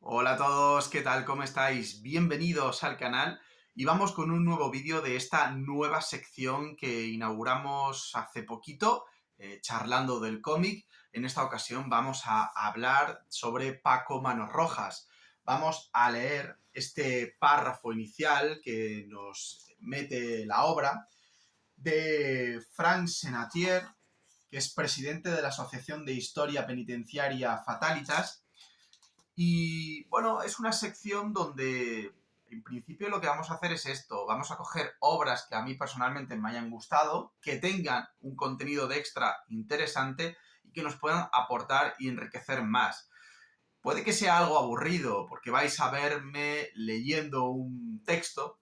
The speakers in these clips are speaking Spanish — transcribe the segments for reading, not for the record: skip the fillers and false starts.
Hola a todos, ¿qué tal? ¿Cómo estáis? Bienvenidos al canal y vamos con un nuevo vídeo de esta nueva sección que inauguramos hace poquito, charlando del cómic. En esta ocasión vamos a hablar sobre Paco Manos Rojas. Vamos a leer este párrafo inicial que nos mete la obra de Frank Senatier, que es presidente de la Asociación de Historia Penitenciaria Fatalitas. Y bueno, es una sección donde en principio lo que vamos a hacer es esto. Vamos a coger obras que a mí personalmente me hayan gustado, que tengan un contenido de extra interesante y que nos puedan aportar y enriquecer más. Puede que sea algo aburrido, porque vais a verme leyendo un texto,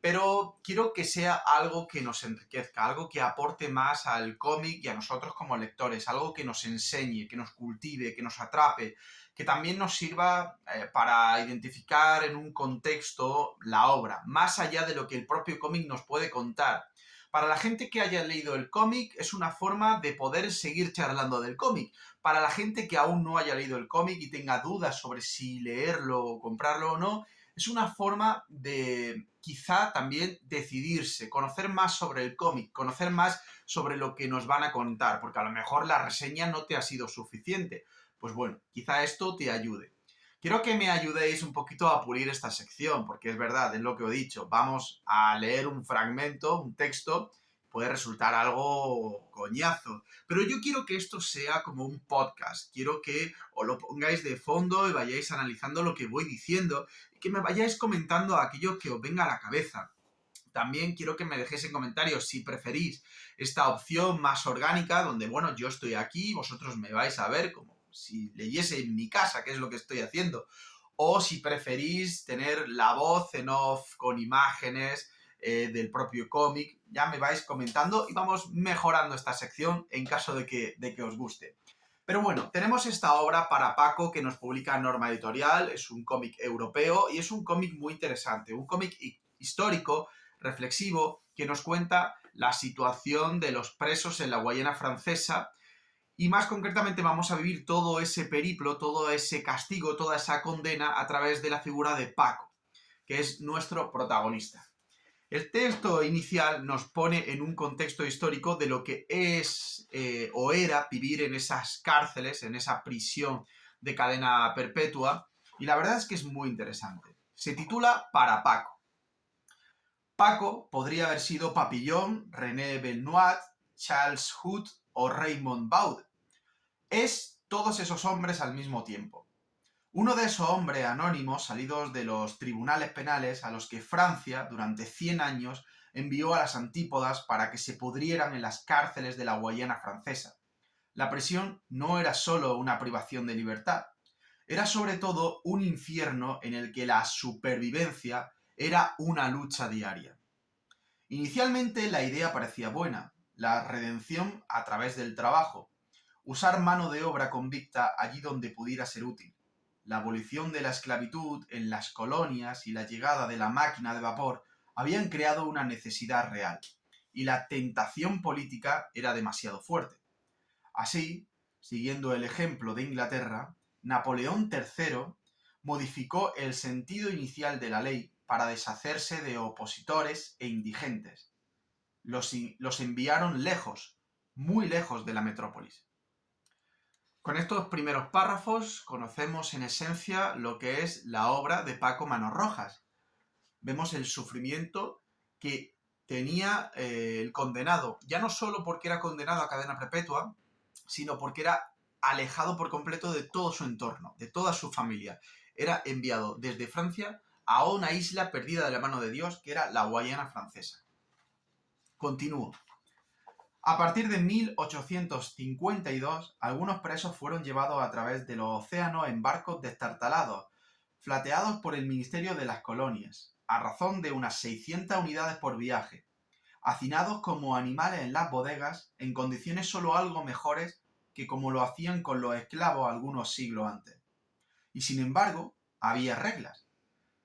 pero quiero que sea algo que nos enriquezca, algo que aporte más al cómic y a nosotros como lectores, algo que nos enseñe, que nos cultive, que nos atrape, que también nos sirva para identificar en un contexto la obra, más allá de lo que el propio cómic nos puede contar. Para la gente que haya leído el cómic es una forma de poder seguir charlando del cómic. Para la gente que aún no haya leído el cómic y tenga dudas sobre si leerlo o comprarlo o no, es una forma de quizá también decidirse, conocer más sobre el cómic, conocer más sobre lo que nos van a contar, porque a lo mejor la reseña no te ha sido suficiente. Pues bueno, quizá esto te ayude. Quiero que me ayudéis un poquito a pulir esta sección, porque es verdad, es lo que he dicho, vamos a leer un fragmento, un texto, puede resultar algo coñazo. Pero yo quiero que esto sea como un podcast. Quiero que os lo pongáis de fondo y vayáis analizando lo que voy diciendo y que me vayáis comentando aquello que os venga a la cabeza. También quiero que me dejéis en comentarios si preferís esta opción más orgánica, donde, bueno, yo estoy aquí, vosotros me vais a ver como si leyese en mi casa, que es lo que estoy haciendo. O si preferís tener la voz en off con imágenes del propio cómic, ya me vais comentando y vamos mejorando esta sección en caso de que os guste. Pero bueno, tenemos esta obra para Paco que nos publica Norma Editorial, es un cómic europeo y es un cómic muy interesante, un cómic histórico, reflexivo, que nos cuenta la situación de los presos en la Guayana Francesa y más concretamente vamos a vivir todo ese periplo, todo ese castigo, toda esa condena a través de la figura de Paco, que es nuestro protagonista. El texto inicial nos pone en un contexto histórico de lo que es o era vivir en esas cárceles, en esa prisión de cadena perpetua, y la verdad es que es muy interesante. Se titula Para Paco. Paco podría haber sido Papillon, René Belnoit, Charles Hood o Raymond Baud. Es todos esos hombres al mismo tiempo. Uno de esos hombres anónimos salidos de los tribunales penales a los que Francia, durante 100 años, envió a las antípodas para que se pudrieran en las cárceles de la Guayana francesa. La prisión no era solo una privación de libertad, era sobre todo un infierno en el que la supervivencia era una lucha diaria. Inicialmente la idea parecía buena, la redención a través del trabajo, usar mano de obra convicta allí donde pudiera ser útil. La abolición de la esclavitud en las colonias y la llegada de la máquina de vapor habían creado una necesidad real, y la tentación política era demasiado fuerte. Así, siguiendo el ejemplo de Inglaterra, Napoleón III modificó el sentido inicial de la ley para deshacerse de opositores e indigentes. Los enviaron lejos, muy lejos de la metrópolis. Con estos primeros párrafos conocemos en esencia lo que es la obra de Paco Manos Rojas. Vemos el sufrimiento que tenía el condenado, ya no solo porque era condenado a cadena perpetua, sino porque era alejado por completo de todo su entorno, de toda su familia. Era enviado desde Francia a una isla perdida de la mano de Dios, que era la Guayana francesa. Continúo. A partir de 1852, algunos presos fueron llevados a través de los océanos en barcos destartalados, flateados por el Ministerio de las Colonias, a razón de unas 600 unidades por viaje, hacinados como animales en las bodegas, en condiciones solo algo mejores que como lo hacían con los esclavos algunos siglos antes. Y sin embargo, había reglas.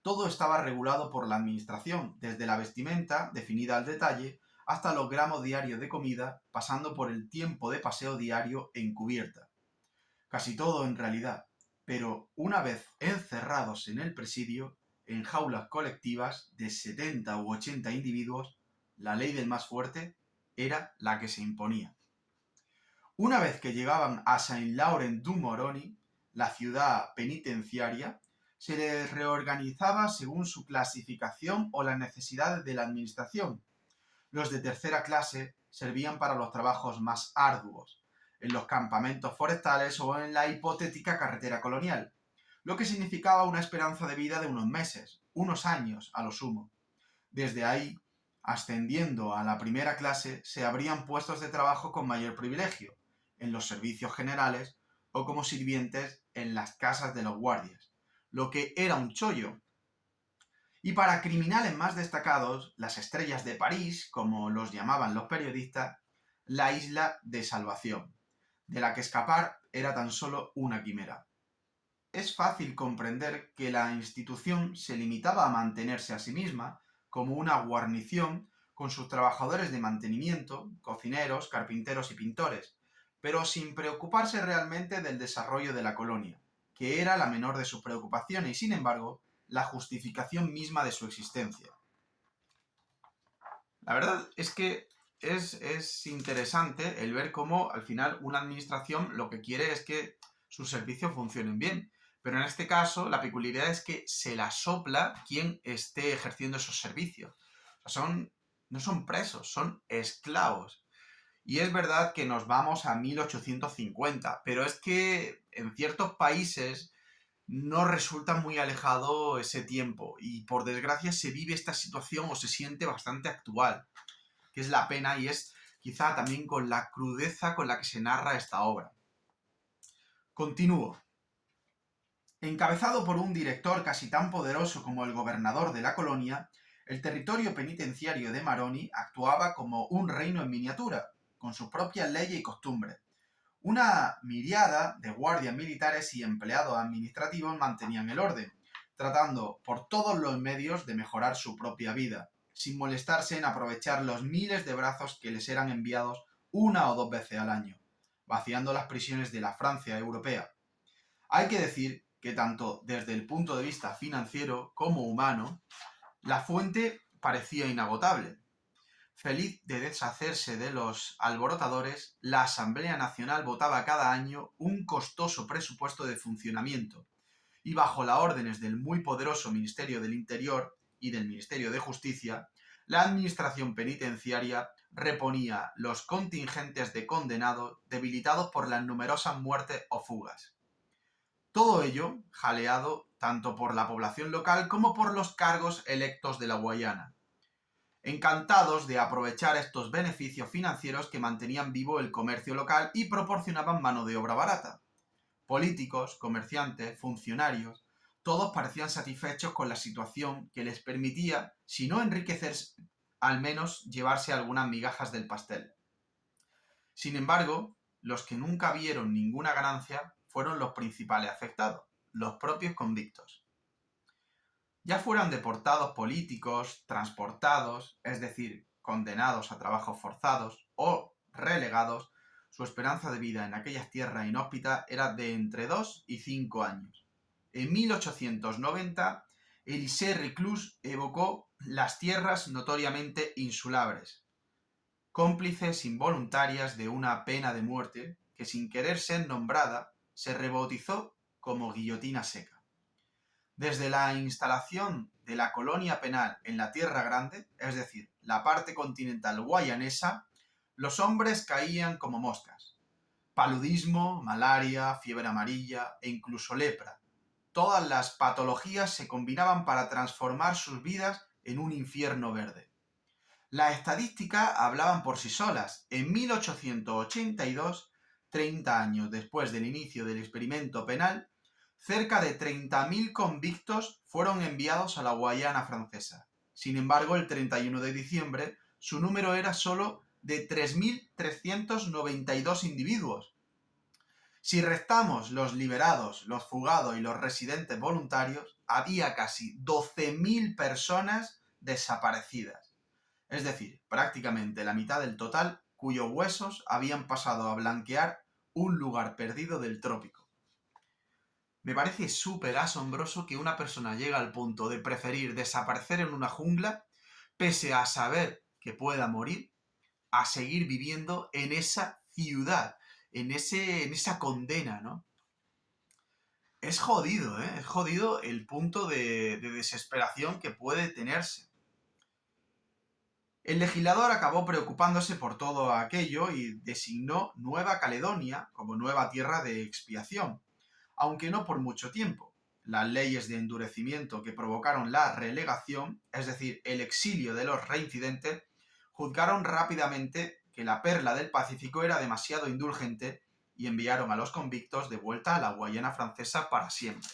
Todo estaba regulado por la administración, desde la vestimenta, definida al detalle, hasta los gramos diarios de comida, pasando por el tiempo de paseo diario en cubierta. Casi todo, en realidad. pero una vez encerrados en el presidio, en jaulas colectivas de 70 u 80 individuos, la ley del más fuerte era la que se imponía. Una vez que llegaban a Saint-Laurent-du-Maroni, la ciudad penitenciaria, se les reorganizaba según su clasificación o las necesidades de la administración. Los de tercera clase servían para los trabajos más arduos, en los campamentos forestales o en la hipotética carretera colonial, lo que significaba una esperanza de vida de unos meses, unos años a lo sumo. Desde ahí, ascendiendo a la primera clase, se abrían puestos de trabajo con mayor privilegio, en los servicios generales o como sirvientes en las casas de los guardias, lo que era un chollo. Y para criminales más destacados, las estrellas de París, como los llamaban los periodistas, la isla de salvación, de la que escapar era tan solo una quimera. Es fácil comprender que la institución se limitaba a mantenerse a sí misma como una guarnición con sus trabajadores de mantenimiento, cocineros, carpinteros y pintores, pero sin preocuparse realmente del desarrollo de la colonia, que era la menor de sus preocupaciones y, sin embargo, la justificación misma de su existencia. La verdad es que es interesante el ver cómo al final una administración lo que quiere es que sus servicios funcionen bien. Pero en este caso la peculiaridad es que se la sopla quien esté ejerciendo esos servicios. O sea, no son presos, son esclavos. Y es verdad que nos vamos a 1850, pero es que en ciertos países no resulta muy alejado ese tiempo y por desgracia se vive esta situación o se siente bastante actual, que es la pena y es quizá también con la crudeza con la que se narra esta obra. Continúo. Encabezado por un director casi tan poderoso como el gobernador de la colonia, el territorio penitenciario de Maroni actuaba como un reino en miniatura, con sus propias leyes y costumbres. Una miriada de guardias militares y empleados administrativos mantenían el orden, tratando por todos los medios de mejorar su propia vida, sin molestarse en aprovechar los miles de brazos que les eran enviados una o dos veces al año, vaciando las prisiones de la Francia europea. Hay que decir que tanto desde el punto de vista financiero como humano, la fuente parecía inagotable. Feliz de deshacerse de los alborotadores, la Asamblea Nacional votaba cada año un costoso presupuesto de funcionamiento, y bajo las órdenes del muy poderoso Ministerio del Interior y del Ministerio de Justicia, la administración penitenciaria reponía los contingentes de condenados debilitados por las numerosas muertes o fugas. Todo ello jaleado tanto por la población local como por los cargos electos de la Guayana, encantados de aprovechar estos beneficios financieros que mantenían vivo el comercio local y proporcionaban mano de obra barata. Políticos, comerciantes, funcionarios, todos parecían satisfechos con la situación que les permitía, si no enriquecerse, al menos llevarse algunas migajas del pastel. Sin embargo, los que nunca vieron ninguna ganancia fueron los principales afectados, los propios convictos. Ya fueran deportados políticos, transportados, es decir, condenados a trabajos forzados o relegados, su esperanza de vida en aquellas tierras inhóspitas era de entre 2 y 5 años. En 1890, Élisée Reclus evocó las tierras notoriamente insulares, cómplices involuntarias de una pena de muerte que sin querer ser nombrada se rebautizó como guillotina seca. Desde la instalación de la colonia penal en la Tierra Grande, es decir, la parte continental guayanesa, los hombres caían como moscas. Paludismo, malaria, fiebre amarilla e incluso lepra. Todas las patologías se combinaban para transformar sus vidas en un infierno verde. Las estadísticas hablaban por sí solas. En 1882, 30 años después del inicio del experimento penal, cerca de 30.000 convictos fueron enviados a la Guayana francesa. Sin embargo, el 31 de diciembre, su número era solo de 3.392 individuos. Si restamos los liberados, los fugados y los residentes voluntarios, había casi 12.000 personas desaparecidas. Es decir, prácticamente la mitad del total cuyos huesos habían pasado a blanquear un lugar perdido del trópico. Me parece súper asombroso que una persona llegue al punto de preferir desaparecer en una jungla, pese a saber que pueda morir, a seguir viviendo en esa ciudad, en esa condena, ¿no? Es jodido, ¿eh? Es jodido el punto de desesperación que puede tenerse. El legislador acabó preocupándose por todo aquello y designó Nueva Caledonia como nueva tierra de expiación, aunque no por mucho tiempo. Las leyes de endurecimiento que provocaron la relegación, es decir, el exilio de los reincidentes, juzgaron rápidamente que la perla del Pacífico era demasiado indulgente y enviaron a los convictos de vuelta a la Guayana Francesa para siempre.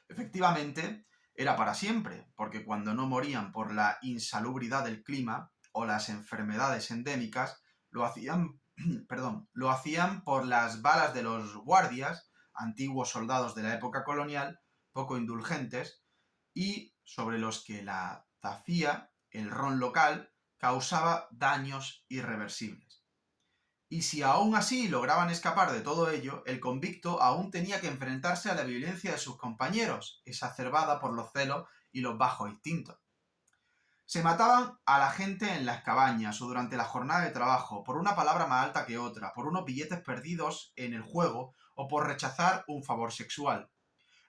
Efectivamente, era para siempre, porque cuando no morían por la insalubridad del clima o las enfermedades endémicas, lo hacían, lo hacían por las balas de los guardias, antiguos soldados de la época colonial, poco indulgentes, y sobre los que la tafía, el ron local, causaba daños irreversibles. Y si aún así lograban escapar de todo ello, el convicto aún tenía que enfrentarse a la violencia de sus compañeros, exacerbada por los celos y los bajos instintos. Se mataban a la gente en las cabañas o durante la jornada de trabajo por una palabra más alta que otra, por unos billetes perdidos en el juego o por rechazar un favor sexual.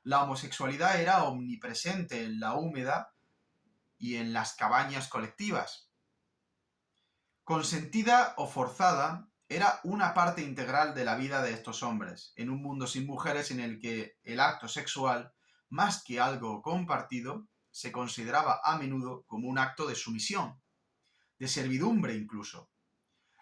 La homosexualidad era omnipresente en la húmeda y en las cabañas colectivas. Consentida o forzada, era una parte integral de la vida de estos hombres, en un mundo sin mujeres en el que el acto sexual, más que algo compartido, se consideraba a menudo como un acto de sumisión, de servidumbre incluso.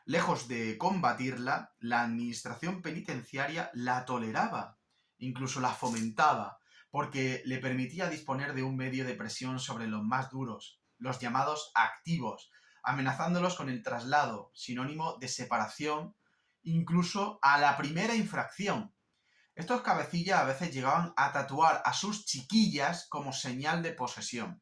Lejos de combatirla, la administración penitenciaria la toleraba, incluso la fomentaba, porque le permitía disponer de un medio de presión sobre los más duros, los llamados activos, amenazándolos con el traslado, sinónimo de separación, incluso a la primera infracción. Estos cabecillas a veces llegaban a tatuar a sus chiquillas como señal de posesión.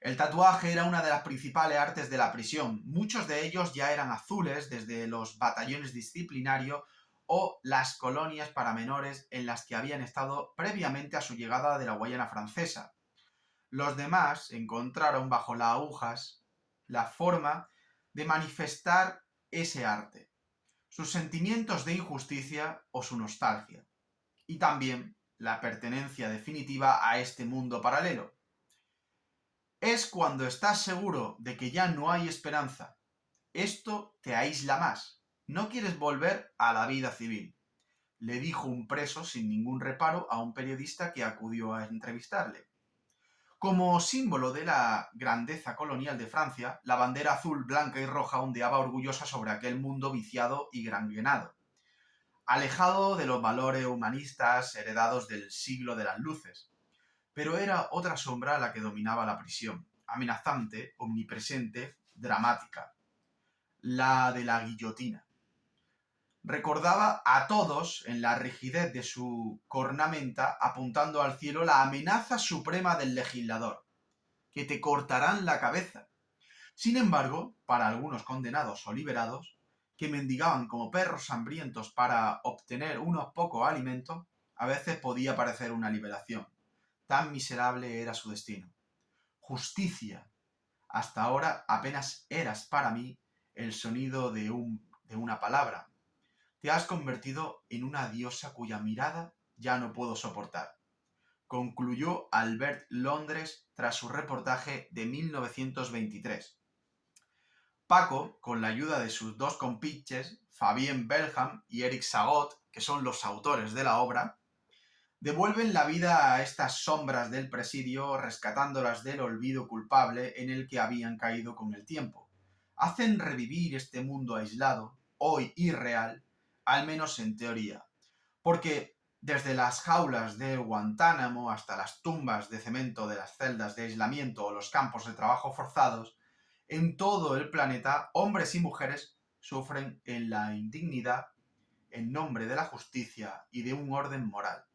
El tatuaje era una de las principales artes de la prisión. Muchos de ellos ya eran azules desde los batallones disciplinarios o las colonias para menores en las que habían estado previamente a su llegada de la Guayana Francesa. Los demás encontraron bajo las agujas la forma de manifestar ese arte, sus sentimientos de injusticia o su nostalgia, y también la pertenencia definitiva a este mundo paralelo. Es cuando estás seguro de que ya no hay esperanza. Esto te aísla más. No quieres volver a la vida civil, le dijo un preso sin ningún reparo a un periodista que acudió a entrevistarle. Como símbolo de la grandeza colonial de Francia, la bandera azul, blanca y roja ondeaba orgullosa sobre aquel mundo viciado y granguenado, alejado de los valores humanistas heredados del siglo de las luces. Pero era otra sombra la que dominaba la prisión, amenazante, omnipresente, dramática, la de la guillotina. Recordaba a todos en la rigidez de su cornamenta, apuntando al cielo la amenaza suprema del legislador, que te cortarán la cabeza. Sin embargo, para algunos condenados o liberados, que mendigaban como perros hambrientos para obtener unos pocos alimentos, a veces podía parecer una liberación. Tan miserable era su destino. Justicia. Hasta ahora apenas eras para mí el sonido de una palabra. Te has convertido en una diosa cuya mirada ya no puedo soportar, concluyó Albert Londres tras su reportaje de 1923. Paco, con la ayuda de sus dos compinches, Fabien Belham y Eric Sagot, que son los autores de la obra, devuelven la vida a estas sombras del presidio, rescatándolas del olvido culpable en el que habían caído con el tiempo. Hacen revivir este mundo aislado, hoy irreal, al menos en teoría. Porque desde las jaulas de Guantánamo hasta las tumbas de cemento de las celdas de aislamiento o los campos de trabajo forzados, en todo el planeta, hombres y mujeres sufren en la indignidad en nombre de la justicia y de un orden moral.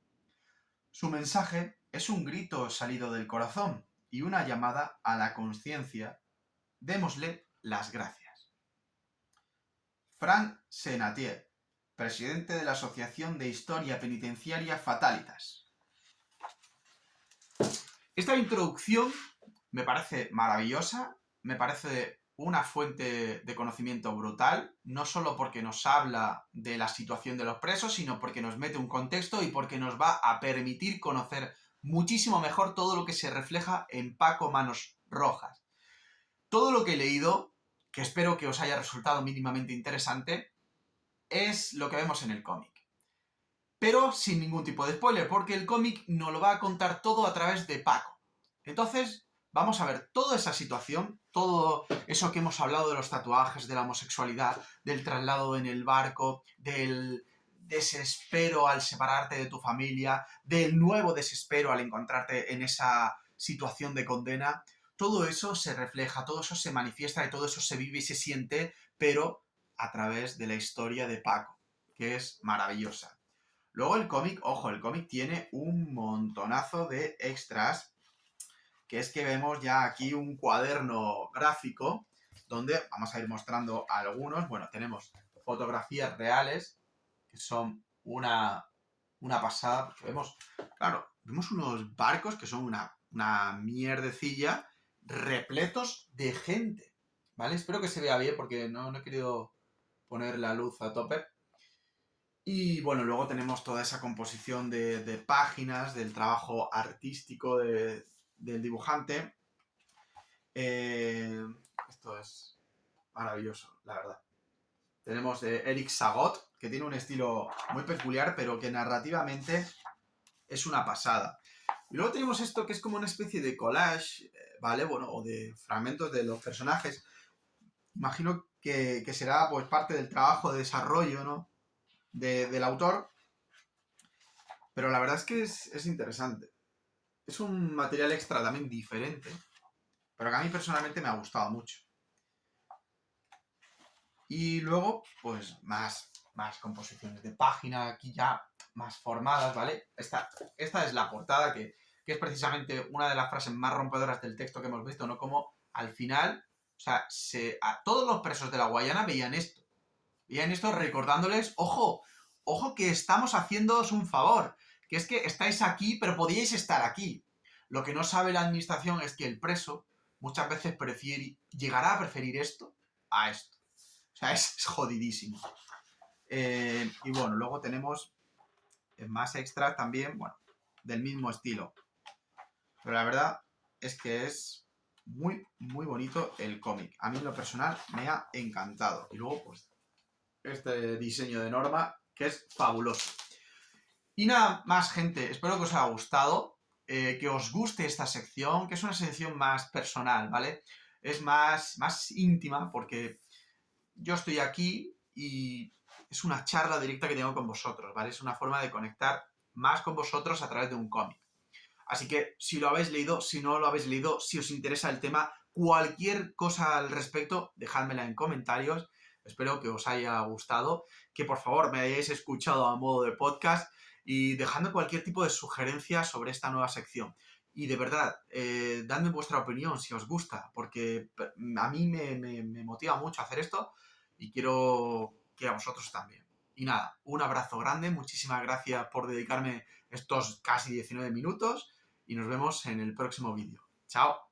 Su mensaje es un grito salido del corazón y una llamada a la conciencia. Démosle las gracias. Frank Senatier, presidente de la Asociación de Historia Penitenciaria Fatalitas. Esta introducción me parece maravillosa, me parece una fuente de conocimiento brutal, no solo porque nos habla de la situación de los presos, sino porque nos mete un contexto y porque nos va a permitir conocer muchísimo mejor todo lo que se refleja en Paco Manos Rojas. Todo lo que he leído, que espero que os haya resultado mínimamente interesante, es lo que vemos en el cómic. Pero sin ningún tipo de spoiler, porque el cómic nos lo va a contar todo a través de Paco. Entonces, vamos a ver toda esa situación, todo eso que hemos hablado de los tatuajes, de la homosexualidad, del traslado en el barco, del desespero al separarte de tu familia, del nuevo desespero al encontrarte en esa situación de condena. Todo eso se refleja, todo eso se manifiesta y todo eso se vive y se siente, pero a través de la historia de Paco, que es maravillosa. Luego el cómic, ojo, el cómic tiene un montonazo de extras, que es que vemos ya aquí un cuaderno gráfico donde vamos a ir mostrando algunos. Bueno, tenemos fotografías reales, que son una pasada, porque vemos, claro, vemos unos barcos que son una mierdecilla repletos de gente, ¿vale? Espero que se vea bien porque no he querido poner la luz a tope. Y bueno, luego tenemos toda esa composición de páginas, del trabajo artístico del dibujante. Esto es maravilloso, la verdad. Tenemos Eric Sagot, que tiene un estilo muy peculiar, pero que narrativamente es una pasada. Y luego tenemos esto que es como una especie de collage, ¿vale? Bueno, o de fragmentos de los personajes. Imagino que será pues parte del trabajo de desarrollo, ¿no? Del autor. Pero la verdad es que es interesante. Es un material extra también diferente, pero que a mí personalmente me ha gustado mucho. Y luego, pues más composiciones de página, aquí ya más formadas, ¿vale? Esta es la portada, que es precisamente una de las frases más rompedoras del texto que hemos visto, ¿no? Como al final, o sea, a todos los presos de la Guayana veían esto recordándoles, ojo que estamos haciéndoos un favor, que es que estáis aquí, pero podíais estar aquí. Lo que no sabe la administración es que el preso muchas veces llegará a preferir esto a esto. O sea, es jodidísimo. Y bueno, luego tenemos más extras también, bueno, del mismo estilo. Pero la verdad es que es muy, muy bonito el cómic. A mí en lo personal me ha encantado. Y luego, pues, este diseño de Norma, que es fabuloso. Y nada más, gente, espero que os haya gustado, que os guste esta sección, que es una sección más personal, ¿vale? Es más íntima, porque yo estoy aquí y es una charla directa que tengo con vosotros, ¿vale? Es una forma de conectar más con vosotros a través de un cómic. Así que si lo habéis leído, si no lo habéis leído, si os interesa el tema, cualquier cosa al respecto, dejádmela en comentarios. Espero que os haya gustado, que por favor me hayáis escuchado a modo de podcast y dejadme cualquier tipo de sugerencia sobre esta nueva sección. Y de verdad, dadme vuestra opinión si os gusta, porque a mí me motiva mucho hacer esto y quiero que a vosotros también. Y nada, un abrazo grande, muchísimas gracias por dedicarme estos casi 19 minutos y nos vemos en el próximo vídeo. ¡Chao!